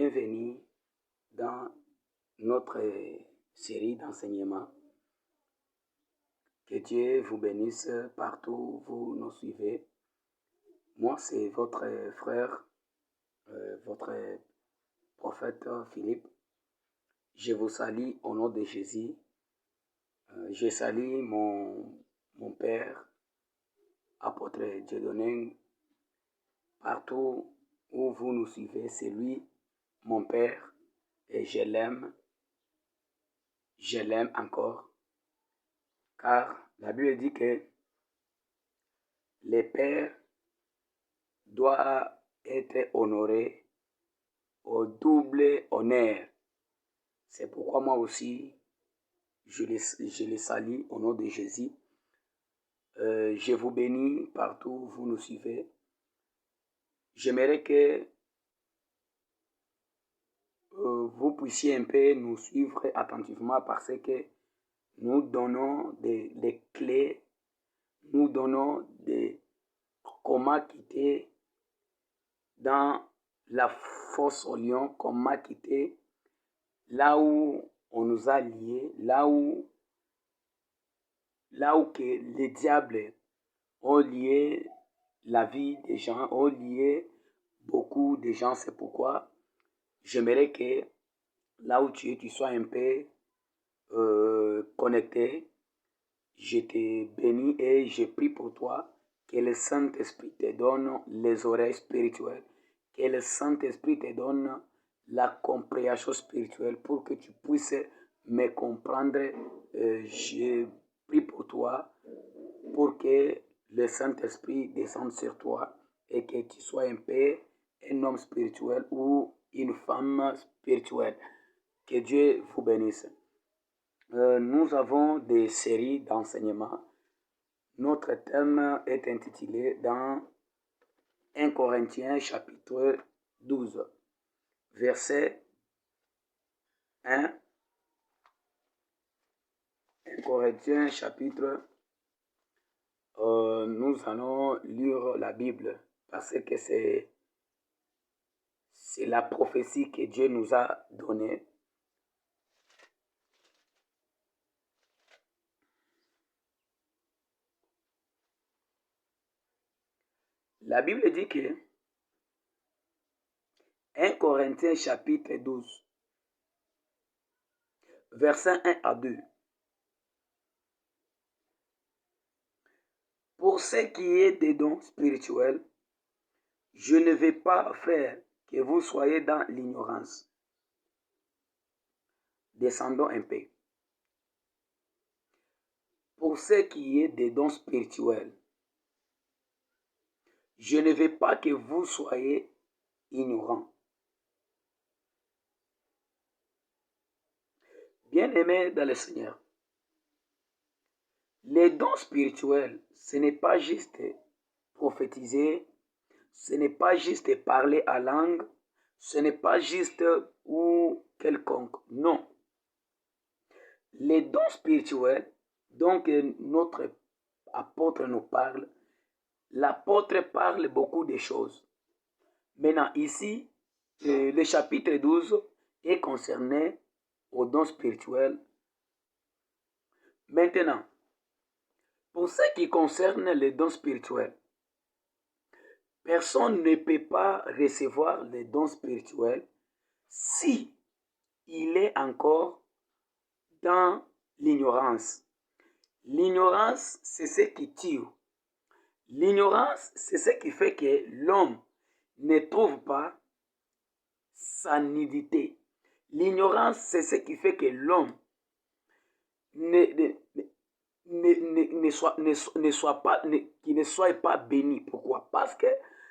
Bienvenue dans notre série d'enseignement. Que Dieu vous bénisse partout où vous nous suivez. Moi, c'est votre frère, votre prophète Philippe. Je vous salue au nom de Jésus. Je salue mon père, apôtre Dieudonné, partout où vous nous suivez. C'est lui, mon père, et je l'aime encore. Car la Bible dit que les pères doivent être honorés au double honneur. C'est pourquoi moi aussi, je les salue au nom de Jésus. Je vous bénis partout où vous nous suivez. J'aimerais que vous puissiez un peu nous suivre attentivement parce que nous donnons des clés, nous donnons comment quitter dans la fosse au lion, comment quitter là où on nous a liés, là où que les diables ont lié la vie des gens, ont lié beaucoup de gens. C'est pourquoi j'aimerais que là où tu es, tu sois un peu connecté. Je te bénis et je prie pour toi que le Saint-Esprit te donne les oreilles spirituelles, que le Saint-Esprit te donne la compréhension spirituelle pour que tu puisses me comprendre. Je prie pour toi pour que le Saint-Esprit descende sur toi et que tu sois un peu un homme spirituel ou une femme spirituelle. Que Dieu vous bénisse. Nous avons des séries d'enseignements. Notre thème est intitulé dans 1 Corinthiens chapitre 12, verset 1. 1 Corinthiens chapitre, nous allons lire la Bible parce que c'est la prophétie que Dieu nous a donnée. La Bible dit que 1 Corinthiens chapitre 12, verset 1 à 2. Pour ce qui est des dons spirituels, je ne vais pas faire que vous soyez dans l'ignorance. Descendons un peu. Pour ce qui est des dons spirituels, je ne veux pas que vous soyez ignorants. Bien-aimés dans le Seigneur, les dons spirituels, ce n'est pas juste prophétiser, ce n'est pas juste parler à langue, ce n'est pas juste ou quelconque. Non. Les dons spirituels, donc notre apôtre nous parle, l'apôtre parle beaucoup de choses. Maintenant, ici, le chapitre 12 est concerné aux dons spirituels. Maintenant, pour ce qui concerne les dons spirituels, personne ne peut pas recevoir les dons spirituels si il est encore dans l'ignorance. L'ignorance, c'est ce qui tue. L'ignorance, c'est ce qui fait que l'homme ne trouve pas sa nudité. L'ignorance, c'est ce qui fait que l'homme ne soit pas béni. Pourquoi? Parce que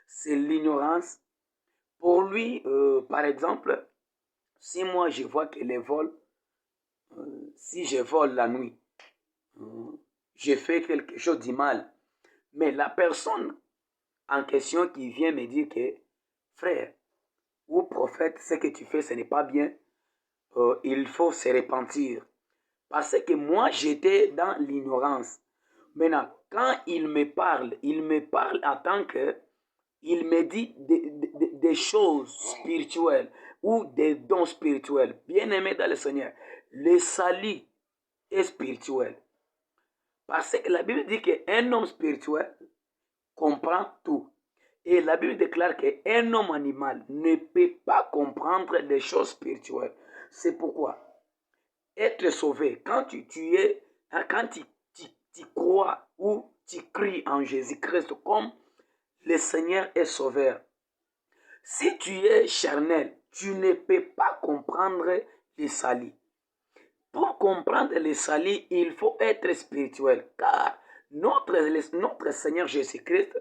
c'est l'ignorance. Pour lui, par exemple, si moi je vois que les vols, si je vole la nuit, je fais quelque chose de mal. Mais la personne en question qui vient me dire que, frère ou prophète, ce que tu fais, ce n'est pas bien, il faut se repentir. Parce que moi, j'étais dans l'ignorance. Maintenant, quand il me parle en tant que, il me dit des choses spirituelles. ou des dons spirituels. Bien-aimés dans le Seigneur, le salut est spirituel. Parce que la Bible dit qu'un homme spirituel comprend tout. Et la Bible déclare qu'un homme animal ne peut pas comprendre des choses spirituelles. C'est pourquoi être sauvé, quand quand tu crois ou tu cries en Jésus-Christ comme le Seigneur est sauveur. Si tu es charnel, tu ne peux pas comprendre le salut. Pour comprendre le salut, il faut être spirituel, car notre Seigneur Jésus-Christ,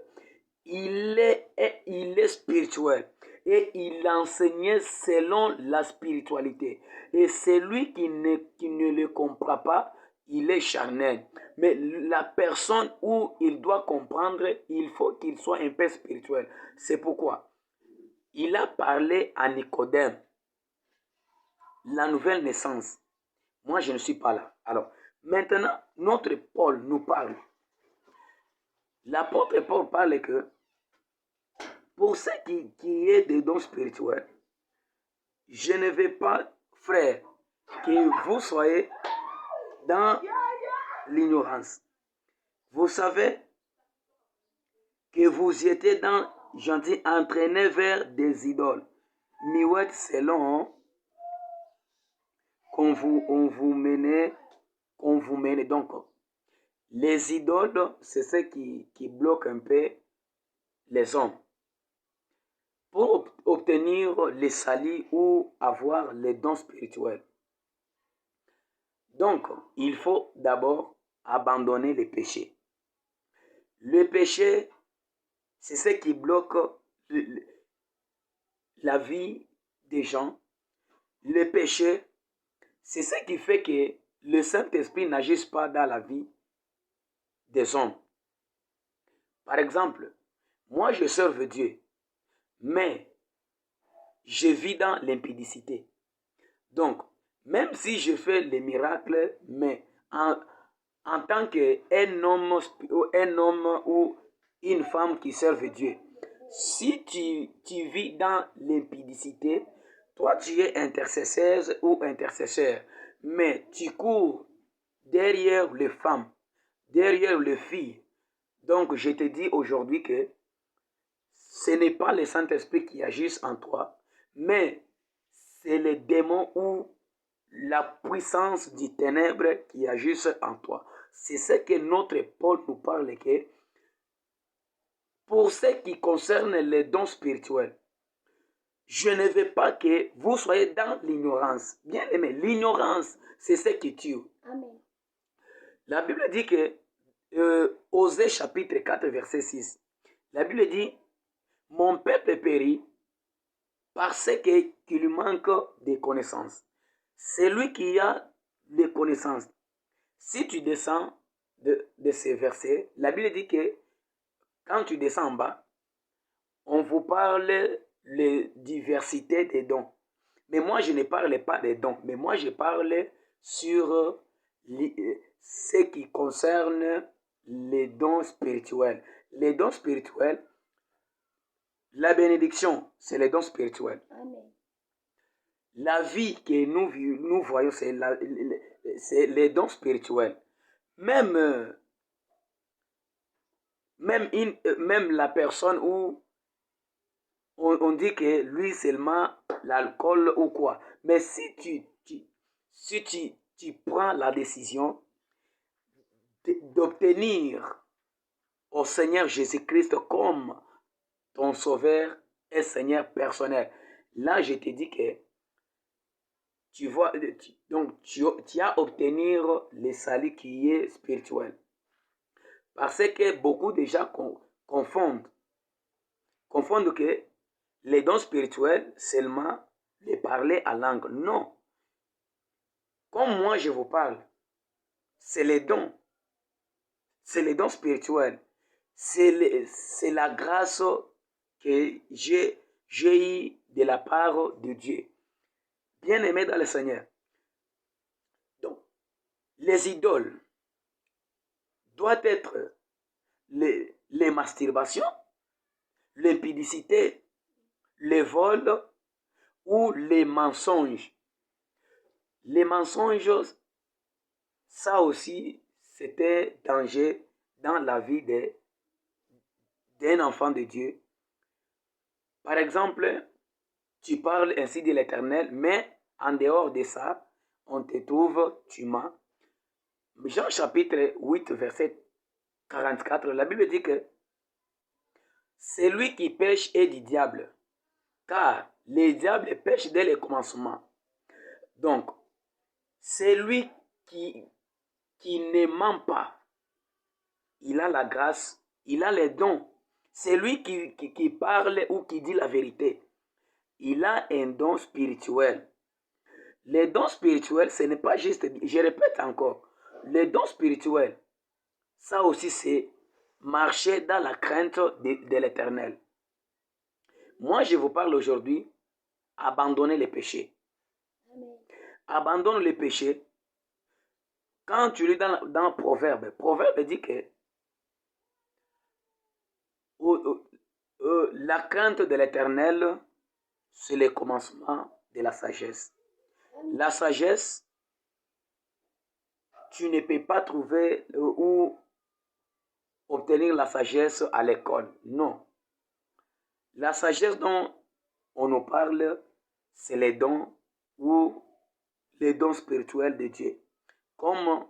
il est spirituel et il enseignait selon la spiritualité. Et celui qui ne le comprend pas, il est charnel. Mais la personne où il doit comprendre, il faut qu'il soit un peu spirituel. C'est pourquoi il a parlé à Nicodème, la nouvelle naissance. Moi, je ne suis pas là. Alors, maintenant, notre Paul nous parle. L'apôtre Paul parle que pour ce qui est des dons spirituels, je ne veux pas, frère, que vous soyez dans l'ignorance. Vous savez que vous étiez dans, j'en dis, entraînés vers des idoles. Miouette selon qu'on vous menait. Donc, les idoles, c'est ce qui bloque un peu les hommes. Pour obtenir les salis ou avoir les dons spirituels. Donc, il faut d'abord abandonner les péchés. Le péché, c'est ce qui bloque la vie des gens. Le péché, c'est ce qui fait que le Saint-Esprit n'agisse pas dans la vie des hommes. Par exemple, moi je serve Dieu, mais je vis dans l'impudicité. Donc, même si je fais les miracles, mais en tant qu'un homme ou une femme qui servent Dieu, si tu vis dans l'impudicité, toi tu es intercesseur ou intercesseur, mais tu cours derrière les femmes, derrière les filles. Donc je te dis aujourd'hui que ce n'est pas le Saint-Esprit qui agisse en toi, mais c'est les démons ou la puissance du ténèbre qui agissent en toi. C'est ce que notre Paul nous parle que pour ce qui concerne les dons spirituels, je ne veux pas que vous soyez dans l'ignorance. Bien aimé, l'ignorance, c'est ce qui tue. Amen. La Bible dit que, Osée chapitre 4, verset 6, la Bible dit, mon peuple périt parce qu'il manque de connaissances. Celui qui a des connaissances, si tu descends de ces versets, la Bible dit que quand tu descends en bas, on vous parle de diversité des dons. Mais moi, je ne parle pas des dons, mais moi, je parle sur ce qui concerne les dons spirituels. Les dons spirituels, la bénédiction, c'est les dons spirituels. Amen. La vie que nous voyons, c'est les dons spirituels. Même la personne où on dit que lui seulement l'alcool ou quoi. Mais si tu prends la décision d'obtenir au Seigneur Jésus-Christ comme ton sauveur et Seigneur personnel, là je te dis que tu as obtenir le salut qui est spirituel. Parce que beaucoup de gens confondent que les dons spirituels, seulement les parler à langue. Non. Comme moi je vous parle, c'est les dons. C'est les dons spirituels. C'est la grâce que j'ai eue de la part de Dieu. Bien-aimé dans le Seigneur. Donc, les idoles doivent être les masturbations, l'impudicité, les vols ou les mensonges. Les mensonges, ça aussi, c'était danger dans la vie d'un enfant de Dieu. Par exemple, tu parles ainsi de l'Éternel, mais en dehors de ça, on te trouve, tu mens. Jean chapitre 8, verset 44, la Bible dit que celui qui pêche est du diable, car le diable pêche dès le commencement. Donc, celui qui ne ment pas, il a la grâce, il a les dons. Celui qui parle ou qui dit la vérité, il a un don spirituel. Les dons spirituels, ce n'est pas juste, je répète encore, les dons spirituels, ça aussi c'est marcher dans la crainte de l'Éternel. Moi, je vous parle aujourd'hui, abandonner les péchés. Abandonne les péchés. Quand tu lis dans Proverbe, Proverbe dit que la crainte de l'Éternel, c'est le commencement de la sagesse. La sagesse, tu ne peux pas trouver ou obtenir la sagesse à l'école. Non. La sagesse dont on nous parle, c'est les dons ou les dons spirituels de Dieu. Comme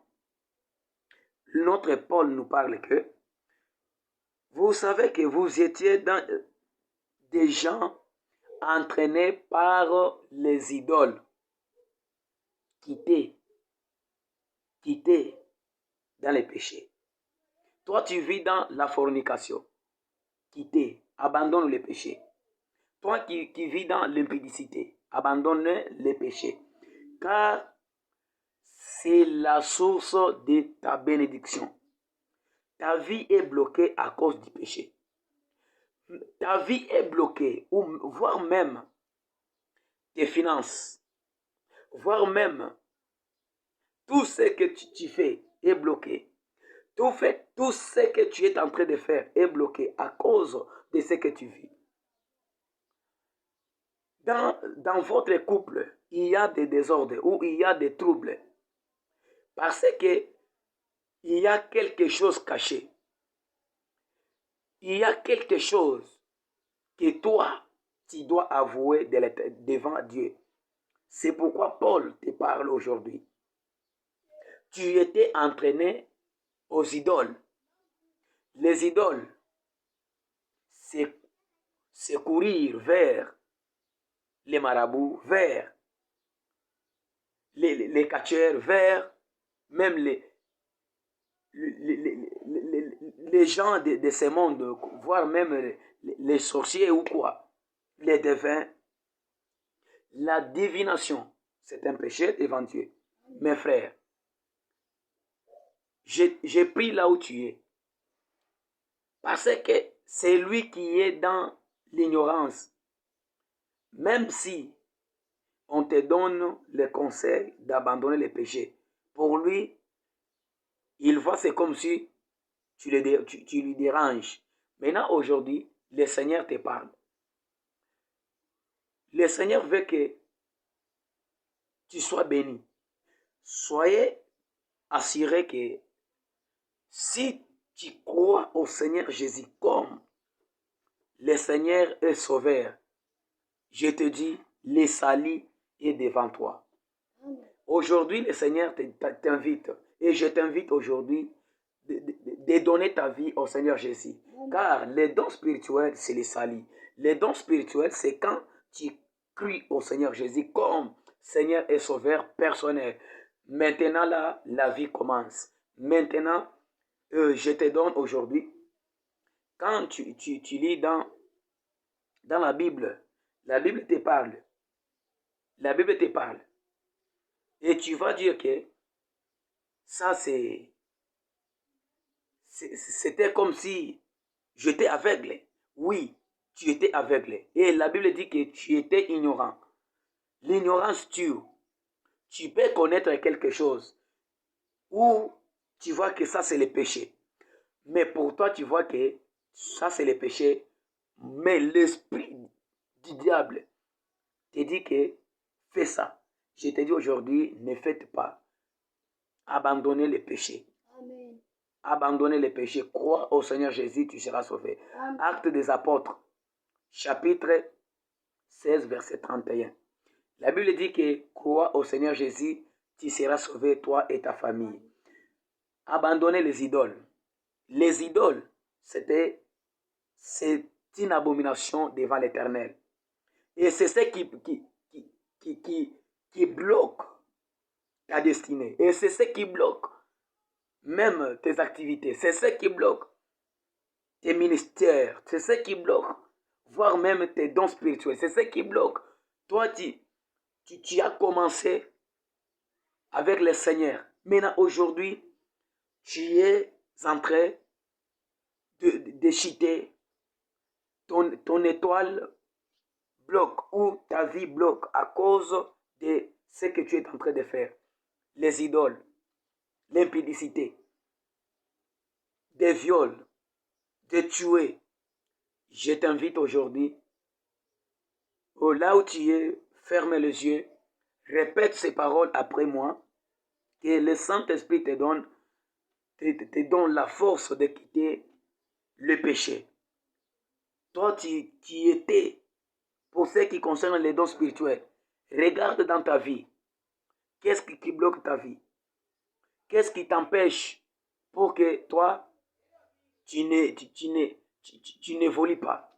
notre Paul nous parle que vous savez que vous étiez dans des gens entraînés par les idoles. Quittez dans les péchés. Toi, tu vis dans la fornication. Quittez, abandonne les péchés. Toi qui vis dans l'impudicité, abandonne les péchés. Car c'est la source de ta bénédiction. Ta vie est bloquée à cause du péché. Ta vie est bloquée, ou voire même tes finances, voire même tout ce que tu fais est bloqué. Tout ce que tu es en train de faire est bloqué à cause de ce que tu vis. Dans votre couple, il y a des désordres ou il y a des troubles. Parce que il y a quelque chose caché. Il y a quelque chose que toi, tu dois avouer devant Dieu. C'est pourquoi Paul te parle aujourd'hui. Tu étais entraîné aux idoles. Les idoles, c'est courir vers les marabouts, vers les catcheurs, vers même les gens de ce monde, voire même les sorciers ou quoi, les devins. La divination, c'est un péché devant Dieu. Mes frères, j'ai pris là où tu es. Parce que c'est lui qui est dans l'ignorance. Même si on te donne le conseil d'abandonner les péchés, pour lui, il voit c'est comme si tu lui déranges. Maintenant, aujourd'hui, le Seigneur te parle. Le Seigneur veut que tu sois béni. Soyez assurés que si tu crois au Seigneur Jésus comme le Seigneur est sauveur, je te dis, le salut est devant toi. Aujourd'hui, le Seigneur t'invite et je t'invite aujourd'hui de donner ta vie au Seigneur Jésus. Car les dons spirituels, c'est le salut. Les dons spirituels, c'est quand tu cries au Seigneur Jésus comme Seigneur et Sauveur personnel. Maintenant, là, la vie commence. Maintenant, je te donne aujourd'hui, quand tu lis dans la Bible te parle. La Bible te parle. Et tu vas dire que ça, c'était comme si j'étais aveugle. Oui, tu étais aveugle. Et la Bible dit que tu étais ignorant. L'ignorance tue. Tu peux connaître quelque chose ou tu vois que ça, c'est le péché. Mais pour toi, tu vois que ça, c'est le péché. Mais l'esprit du diable te te dis que fais ça. Je te dis aujourd'hui, ne faites pas. Abandonnez les péchés. Amen. Abandonnez les péchés. Crois au Seigneur Jésus, tu seras sauvé. Amen. Actes des Apôtres, chapitre 16, verset 31. La Bible dit que crois au Seigneur Jésus, tu seras sauvé, toi et ta famille. Abandonnez les idoles. Les idoles, c'est une abomination devant l'Éternel. Et c'est ce qui bloque ta destinée. Et c'est ce qui bloque même tes activités. C'est ce qui bloque tes ministères. C'est ce qui bloque, voire même tes dons spirituels. C'est ce qui bloque. Toi, tu as commencé avec le Seigneur. Maintenant, aujourd'hui, tu es en train de chuter. Ton étoile bloque ou ta vie bloque à cause de ce que tu es en train de faire. Les idoles, l'impudicité, des viols, de tuer. Je t'invite aujourd'hui, là où tu es, ferme les yeux, répète ces paroles après moi, que le Saint-Esprit te donne la force de quitter le péché. Toi, tu étais, pour ce qui concerne les dons spirituels, regarde dans ta vie. Qu'est-ce qui bloque ta vie? Qu'est-ce qui t'empêche pour que toi, tu n'évolues pas?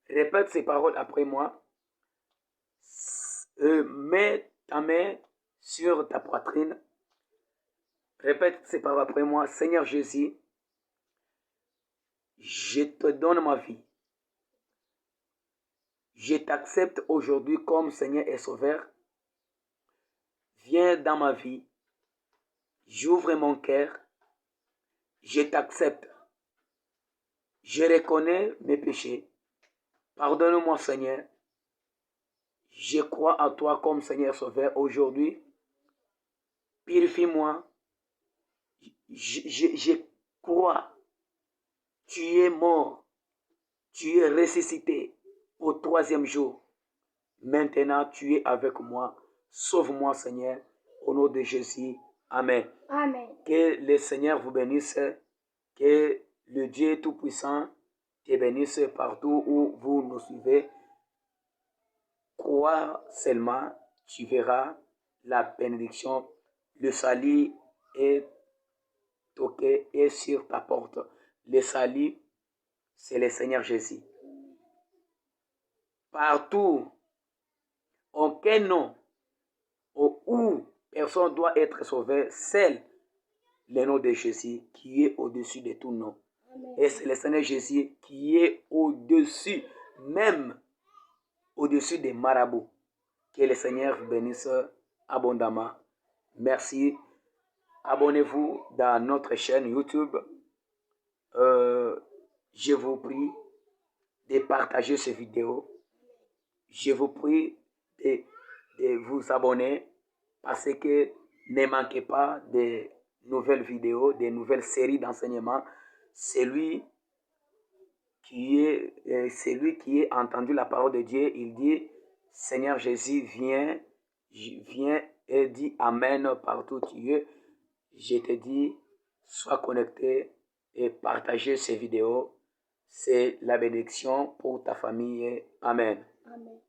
Répète ces paroles après moi. Mets ta main sur ta poitrine. Répète ces paroles après moi. Seigneur Jésus, je te donne ma vie. Je t'accepte aujourd'hui comme Seigneur et Sauveur. Viens dans ma vie. J'ouvre mon cœur. Je t'accepte. Je reconnais mes péchés. Pardonne-moi, Seigneur. Je crois en toi comme Seigneur Sauveur aujourd'hui. Purifie-moi. Je crois. Tu es mort. Tu es ressuscité au 3e jour. Maintenant, tu es avec moi. Sauve-moi, Seigneur, au nom de Jésus. Amen. Amen. Que le Seigneur vous bénisse. Que le Dieu Tout-Puissant te bénisse partout où vous nous suivez. Crois seulement, tu verras la bénédiction. Le salut est toqué et sur ta porte. Le salut, c'est le Seigneur Jésus. Partout, aucun nom où personne doit être sauvé, c'est le nom de Jésus qui est au-dessus de tout nom. Et c'est le Seigneur Jésus qui est au-dessus, même au-dessus des marabouts. Que le Seigneur vous bénisse abondamment. Merci. Abonnez-vous dans notre chaîne YouTube. Je vous prie de partager cette vidéo. Je vous prie de vous abonner parce que ne manquez pas de nouvelles vidéos, de nouvelles séries d'enseignements. Celui qui a entendu la parole de Dieu, il dit, Seigneur Jésus, viens et dis Amen partout où tu es. Je te dis, sois connecté et partagez ces vidéos. C'est la bénédiction pour ta famille. Amen. Amen.